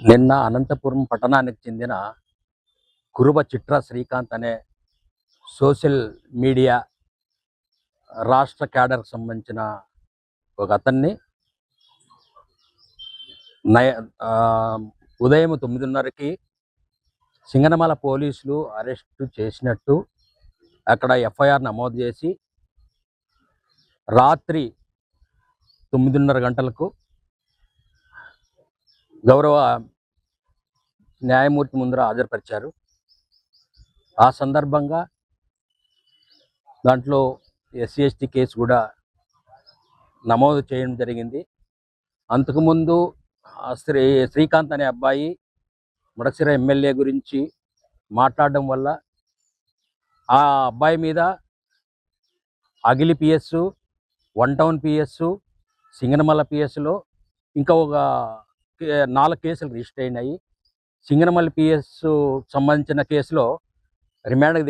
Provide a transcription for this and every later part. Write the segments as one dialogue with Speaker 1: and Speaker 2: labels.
Speaker 1: నిన్న అనంతపురం పట్టణానికి చెందిన కురుబ చిట్ర శ్రీకాంత్ అనే సోషల్ మీడియా రాష్ట్ర క్యాడర్కి సంబంధించిన ఒక అతన్ని నయ ఉదయం 9:30కి సింగనమల పోలీసులు అరెస్టు చేసినట్టు అక్కడ ఎఫ్ఐఆర్ నమోదు చేసి రాత్రి 9:30 గంటలకు గౌరవ న్యాయమూర్తి ముందర హాజరుపరిచారు. ఆ సందర్భంగా దాంట్లో ఎస్సీ ఎస్టీ కేసు కూడా నమోదు చేయడం జరిగింది. అంతకుముందు శ్రీకాంత్ అనే అబ్బాయి ముడసిర ఎమ్మెల్యే గురించి మాట్లాడడం వల్ల ఆ అబ్బాయి మీద అగిలి పిఎస్, 1 టౌన్ పిఎస్, సింగనమల పిఎస్లో ఇంకా ఒక 4 కేసులు రిజిస్టర్ అయినాయి. సింగనమల పిఎస్ సంబంధించిన కేసులో రిమాండ్కి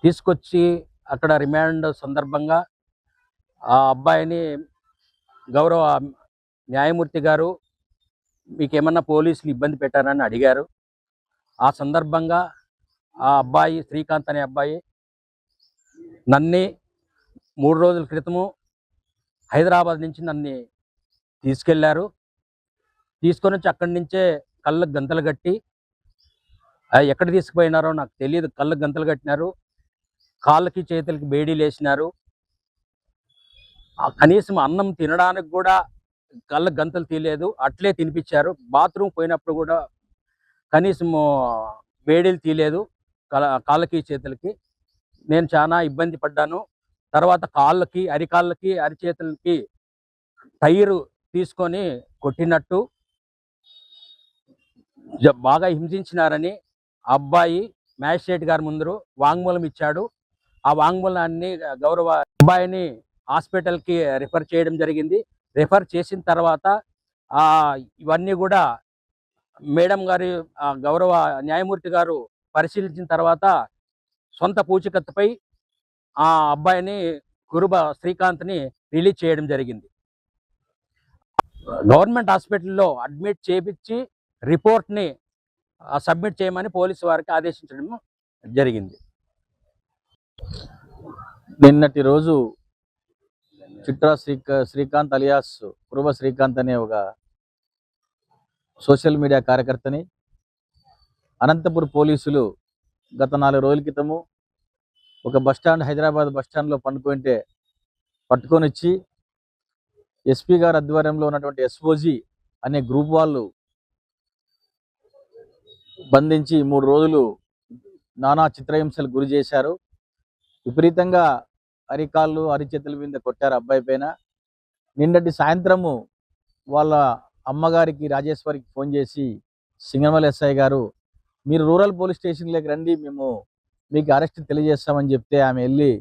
Speaker 1: తీసుకొచ్చి అక్కడ రిమాండ్ సందర్భంగా ఆ అబ్బాయిని గౌరవ న్యాయమూర్తి గారు మీకేమన్నా పోలీసులు ఇబ్బంది పెట్టారని అడిగారు. ఆ సందర్భంగా ఆ అబ్బాయి శ్రీకాంత్ అనే అబ్బాయి నన్ను 3 రోజుల క్రితము హైదరాబాద్ నుంచి నన్ను తీసుకెళ్లారు. తీసుకొని వచ్చి అక్కడి నుంచే కళ్ళకు గంతలు కట్టి ఎక్కడ తీసుకుపోయినారో నాకు తెలియదు. కళ్ళకు గంతలు కట్టినారు, కాళ్ళకి చేతులకి బేడీలు వేసినారు. కనీసం అన్నం తినడానికి కూడా కళ్ళకు గంతలు తీయలేదు, అట్లే తినిపించారు. బాత్రూమ్ పోయినప్పుడు కూడా కనీసం బేడీలు తీయలేదు కాళ్ళకి చేతులకి. నేను చాలా ఇబ్బంది పడ్డాను. తర్వాత కాళ్ళకి, అరికాళ్ళకి, అరిచేతులకి టైరు తీసుకొని కొట్టినట్టు బాగా హింసించినారని అబ్బాయి మ్యాజిస్ట్రేట్ గారి ముందు వాంగ్మూలం ఇచ్చాడు. ఆ వాంగ్మూలాన్ని గౌరవ అబ్బాయిని హాస్పిటల్కి రిఫర్ చేయడం జరిగింది. రిఫర్ చేసిన తర్వాత ఇవన్నీ కూడా మేడం గారి గౌరవ న్యాయమూర్తి గారు పరిశీలించిన తర్వాత సొంత పూచికత్తుపై ఆ అబ్బాయిని కురుబ శ్రీకాంత్ని రిలీజ్ చేయడం జరిగింది. గవర్నమెంట్ హాస్పిటల్లో అడ్మిట్ చేయించి రిపోర్ట్ని సబ్మిట్ చేయమని పోలీసు వారికి ఆదేశించడం జరిగింది.
Speaker 2: నిన్నటి రోజు చిట్రా శ్రీకాంత్ అలియాస్ కురుబ శ్రీకాంత్ అనే ఒక సోషల్ మీడియా కార్యకర్తని అనంతపురం పోలీసులు గత 4 రోజుల క్రితము ఒక బస్టాండ్, హైదరాబాద్ బస్టాండ్లో పట్టుకొని వచ్చి ఎస్పీ గారి ఆధ్వర్యంలో ఉన్నటువంటి ఎస్ఓజీ అనే గ్రూప్ వాళ్ళు బంధించి 3 రోజులు నానా చిత్రహింసలు గురి చేశారు. విపరీతంగా అరికాళ్ళు, అరిచేతుల మీద కొట్టారు అబ్బాయి పైన. నిన్నటి సాయంత్రము వాళ్ళ అమ్మగారికి రాజేశ్వరికి ఫోన్ చేసి సింగనమల ఎస్ఐ గారు మీరు రూరల్ పోలీస్ స్టేషన్లోకి రండి, మేము మీకు అరెస్ట్ తెలియజేస్తామని చెప్తే ఆమె వెళ్ళి,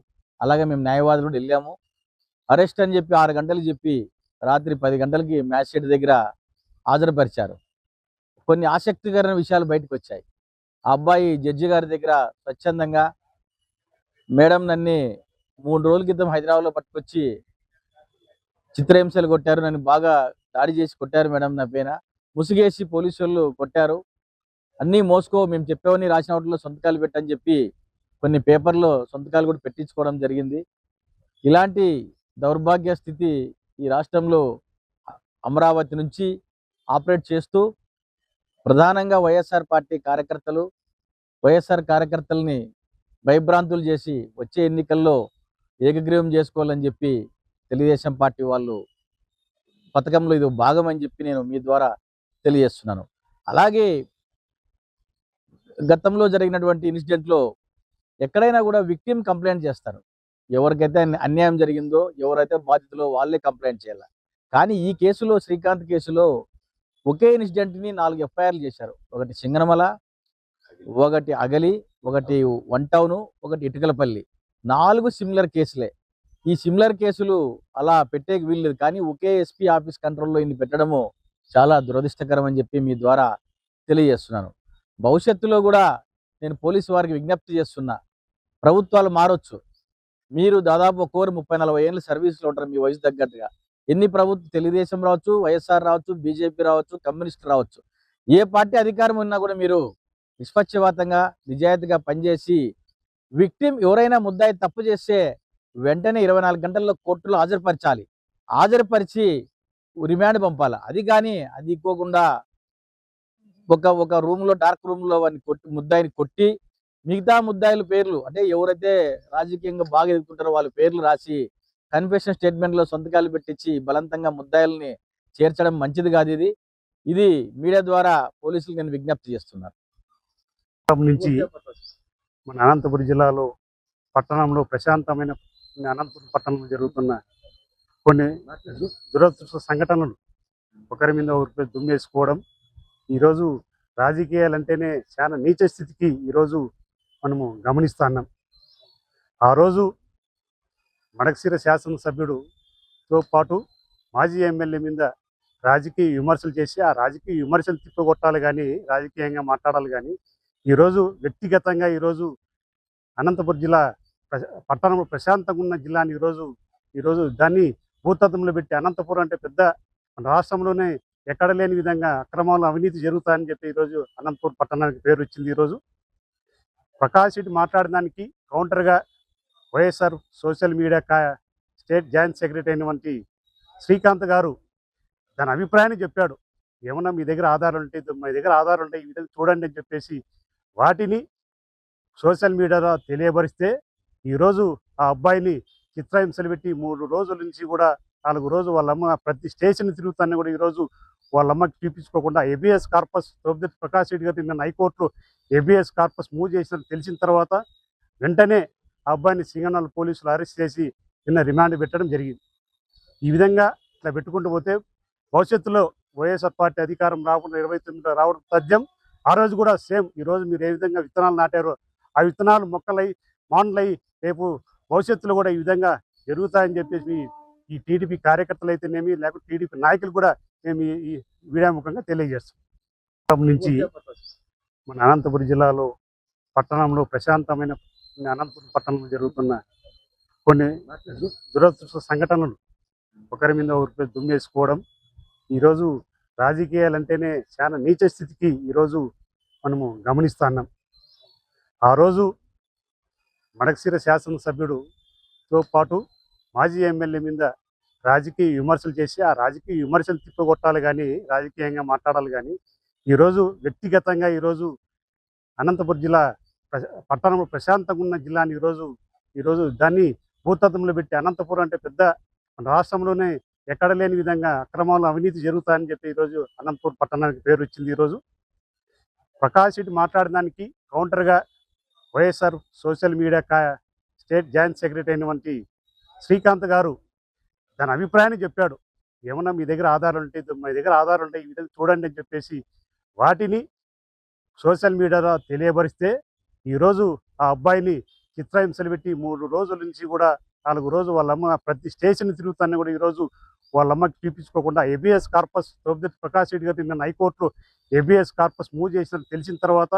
Speaker 2: అలాగే మేము న్యాయవాదులు వెళ్ళాము. అరెస్ట్ అని చెప్పి 6 గంటలు చెప్పి రాత్రి 10 గంటలకి మ్యాజిస్ట్రేట్ దగ్గర హాజరుపరిచారు. కొన్ని ఆసక్తికరమైన విషయాలు బయటకు వచ్చాయి. ఆ అబ్బాయి జడ్జి గారి దగ్గర స్వచ్ఛందంగా మేడం నన్ను 3 రోజుల క్రితం హైదరాబాద్లో పట్టుకొచ్చి చిత్రహింసలు కొట్టారు, నన్ను బాగా దాడి చేసి కొట్టారు మేడం, నా పైన ముసుగేసి పోలీసు వాళ్ళు కొట్టారు, అన్నీ మోసుకో, మేము చెప్పేవన్నీ రాసిన వాటిలో సంతకాలు పెట్టని చెప్పి కొన్ని పేపర్లో సంతకాలు కూడా పెట్టించుకోవడం జరిగింది. ఇలాంటి దౌర్భాగ్య స్థితి ఈ రాష్ట్రంలో అమరావతి నుంచి ఆపరేట్ చేస్తూ ప్రధానంగా వైఎస్ఆర్ కార్యకర్తల్ని భయభ్రాంతులు చేసి వచ్చే ఎన్నికల్లో ఏకగ్రీవం చేసుకోవాలని చెప్పి తెలుగుదేశం పార్టీ వాళ్ళు పథకంలో ఇది భాగం అని చెప్పి నేను మీ ద్వారా తెలియజేస్తున్నాను. అలాగే గతంలో జరిగినటువంటి ఇన్సిడెంట్లో ఎక్కడైనా కూడా విక్టిమ్ కంప్లైంట్ చేస్తారు. ఎవరికైతే అన్యాయం జరిగిందో, ఎవరైతే బాధితులో వాళ్ళే కంప్లైంట్ చేయాలి. కానీ ఈ కేసులో, శ్రీకాంత్ కేసులో ఒకే ఇన్సిడెంట్ని 4 ఎఫ్ఐఆర్లు చేశారు. ఒకటి సింగనమల, ఒకటి అగలి, ఒకటి 1 టౌను, ఒకటి ఇటుకలపల్లి. 4 సిమిలర్ కేసులే. ఈ సిమిలర్ కేసులు అలా పెట్టేకి వీల్లేదు. కానీ ఒకే ఎస్పీ ఆఫీస్ కంట్రోల్లో ఇన్ని పెట్టడము చాలా దురదృష్టకరం అని చెప్పి మీ ద్వారా తెలియజేస్తున్నాను. భవిష్యత్తులో కూడా నేను పోలీసు వారికి విజ్ఞప్తి చేస్తున్నా, ప్రభుత్వాలు మారొచ్చు, మీరు దాదాపు 30-40 ఏళ్ళు సర్వీస్లో ఉంటారు మీ వయసు తగ్గట్టుగా. ఎన్ని ప్రభుత్వం తెలుగుదేశం రావచ్చు, వైఎస్ఆర్ రావచ్చు, బీజేపీ రావచ్చు, కమ్యూనిస్ట్ రావచ్చు, ఏ పార్టీ అధికారం ఉన్నా కూడా మీరు నిష్పక్షపాతంగా నిజాయితీగా పనిచేసి విక్టిమ్ ఎవరైనా ముద్దాయి తప్పు చేస్తే వెంటనే 24 గంటల్లో కోర్టులో హాజరుపరచాలి. హాజరుపరిచి రిమాండ్ పంపాలి. అది కానీ అది ఇవ్వకుండా ఒక రూమ్లో డార్క్ రూమ్లో వాడిని ముద్దాయిని కొట్టి మిగతా ముద్దాయిల పేర్లు అంటే ఎవరైతే రాజకీయంగా బాగా ఎదుర్కొంటారో వాళ్ళ పేర్లు రాసి కన్ఫెషన్ స్టేట్మెంట్లో సంతకాలు పెట్టించి బలవంతంగా ముద్దాయిల్ని చేర్చడం మంచిది కాదు. ఇది మీడియా ద్వారా పోలీసులకు నేను విజ్ఞప్తి చేస్తున్నాను.
Speaker 3: నుంచి మన అనంతపురం జిల్లాలో పట్టణంలో ప్రశాంతమైన అనంతపురం పట్టణంలో జరుగుతున్న కొన్ని దురదృష్ట సంఘటనలు, ఒకరి మీద ఒకరిపై దుమ్మేసుకోవడం, ఈరోజు రాజకీయాలంటేనే చాలా నీచ స్థితికి ఈరోజు మనము గమనిస్తున్నాం. ఆ రోజు మడకశిర శాసనసభ్యుడుతో పాటు మాజీ ఎమ్మెల్యే మీద రాజకీయ విమర్శలు చేసి ఆ రాజకీయ విమర్శలు తిప్పగొట్టాలి కానీ రాజకీయంగా మాట్లాడాలి కానీ ఈరోజు వ్యక్తిగతంగా ఈరోజు అనంతపురం జిల్లా పట్టణంలో ప్రశాంతంగా ఉన్న జిల్లాని ఈరోజు దాన్ని భూతత్వంలో పెట్టి అనంతపురం అంటే పెద్ద మన రాష్ట్రంలోనే ఎక్కడ లేని విధంగా అక్రమాలు అవినీతి జరుగుతాయని చెప్పి ఈరోజు అనంతపురం పట్టణానికి పేరు వచ్చింది. ఈరోజు ప్రకాష్ రెడ్డి మాట్లాడడానికి కౌంటర్గా YSR social media state joint secretary అయినటువంటి శ్రీకాంత్ గారు దాని అభిప్రాయాన్ని చెప్పాడు. ఏమన్నా మీ దగ్గర ఆధారాలు ఉంటాయి ఈ విధంగా చూడండి అని చెప్పేసి వాటిని సోషల్ మీడియాలో తెలియబరిస్తే ఈరోజు ఆ అబ్బాయిని చిత్రహింసలు పెట్టి 3 రోజుల నుంచి కూడా 4 రోజులు వాళ్ళమ్మ ప్రతి స్టేషన్ తిరుగుతాన్ని కూడా ఈరోజు వాళ్ళమ్మకి చూపించుకోకుండా ఏబిఎస్ కార్పస్ తోపుదెత్తి ప్రకాష్ రెడ్డి గారు నిన్న హైకోర్టులో ఏబిఎస్ కార్పస్ మూవ్ చేసినట్టు తెలిసిన తర్వాత వెంటనే ఆ అబ్బాయిని సింగనల్ పోలీసులు అరెస్ట్ చేసి నిన్న రిమాండ్ పెట్టడం జరిగింది. ఈ విధంగా ఇట్లా పెట్టుకుంటూ పోతే భవిష్యత్తులో వైఎస్ఆర్ పార్టీ అధికారం రాకుండా 29 రావడం తథ్యం. ఆ రోజు కూడా సేమ్ ఈరోజు మీరు ఏ విధంగా విత్తనాలు నాటారో ఆ విత్తనాలు మొక్కలై మాండ్లై రేపు భవిష్యత్తులో కూడా ఈ విధంగా జరుగుతాయని చెప్పేసి ఈ టీడీపీ కార్యకర్తలు అయితేనేమి లేకపోతే టీడీపీ నాయకులు కూడా మేము ఈ వీడియో ముఖంగా తెలియజేస్తాం. నుంచి మన అనంతపురం జిల్లాలో పట్టణంలో ప్రశాంతమైన అనంతపురం పట్టణంలో జరుగుతున్న కొన్ని దురదృష్ట సంఘటనలు, ఒకరి మీద ఒకరిపై దుమ్మేసుకోవడం, ఈరోజు రాజకీయాలంటేనే చాలా నీచ స్థితికి ఈరోజు మనము గమనిస్తున్నాం. ఆ రోజు మడకశిర శాసనసభ్యుడుతో పాటు మాజీ ఎమ్మెల్యే మీద రాజకీయ విమర్శలు చేసి ఆ రాజకీయ విమర్శలు తిప్పగొట్టాలి కానీ రాజకీయంగా మాట్లాడాలి కానీ ఈరోజు వ్యక్తిగతంగా ఈరోజు అనంతపురం జిల్లా పట్టణంలో ప్రశాంతంగా ఉన్న జిల్లాని ఈరోజు దాన్ని భూతత్వంలో పెట్టి అనంతపురం అంటే పెద్ద మన రాష్ట్రంలోనే ఎక్కడ లేని విధంగా అక్రమాలు అవినీతి జరుగుతాయని చెప్పి ఈరోజు అనంతపురం పట్టణానికి పేరు వచ్చింది. ఈరోజు ప్రకాష్ రెడ్డి మాట్లాడడానికి కౌంటర్గా YSR social media state joint secretary అయినటువంటి శ్రీకాంత్ గారు దాని అభిప్రాయాన్ని చెప్పాడు. ఏమన్నా మీ దగ్గర ఆధారాలు ఉంటాయి ఈ విధంగా చూడండి అని చెప్పేసి వాటిని సోషల్ మీడియాలో తెలియబరిస్తే ఈరోజు ఆ అబ్బాయిని చిత్రహింసలు పెట్టి 3 రోజుల నుంచి కూడా 4 రోజులు వాళ్ళమ్మ ప్రతి స్టేషన్ తిరుగుతాన్ని కూడా ఈరోజు వాళ్ళమ్మకి చూపించుకోకుండా ఏబిఎస్ కార్పస్ తోపుదెత్తి ప్రకాష్ రెడ్డి గారు నిన్న హైకోర్టులో ఏబిఎస్ కార్పస్ మూవ్ చేసినట్టు తెలిసిన తర్వాత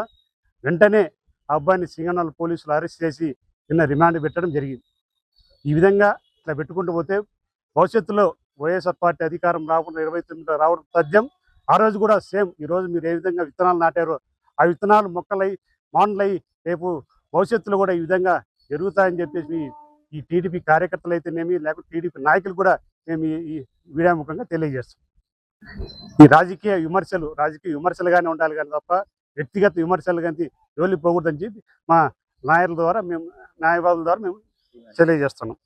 Speaker 3: వెంటనే ఆ అబ్బాయిని సింగనల్ పోలీసులు అరెస్ట్ చేసి నిన్న రిమాండ్ పెట్టడం జరిగింది. ఈ విధంగా ఇట్లా పెట్టుకుంటూ పోతే భవిష్యత్తులో వైఎస్ఆర్ పార్టీ అధికారం రాకుండా 29 రావడం తథ్యం. ఆ రోజు కూడా సేమ్ ఈరోజు మీరు ఏ విధంగా విత్తనాలు నాటారో ఆ విత్తనాలు మొక్కలై మాండ్లై రేపు భవిష్యత్తులో కూడా ఈ విధంగా జరుగుతాయని చెప్పేసి ఈ టీడీపీ కార్యకర్తలు అయితేనేమి లేకపోతే టీడీపీ నాయకులు కూడా మేము ఈ వీడియో ముఖంగా తెలియజేస్తాం. ఈ రాజకీయ విమర్శలుగానే ఉండాలి కానీ తప్ప వ్యక్తిగత విమర్శలు కానీ వెళ్ళిపోకూడదని చెప్పి మా న్యాయవాదుల ద్వారా మేము తెలియజేస్తున్నాం.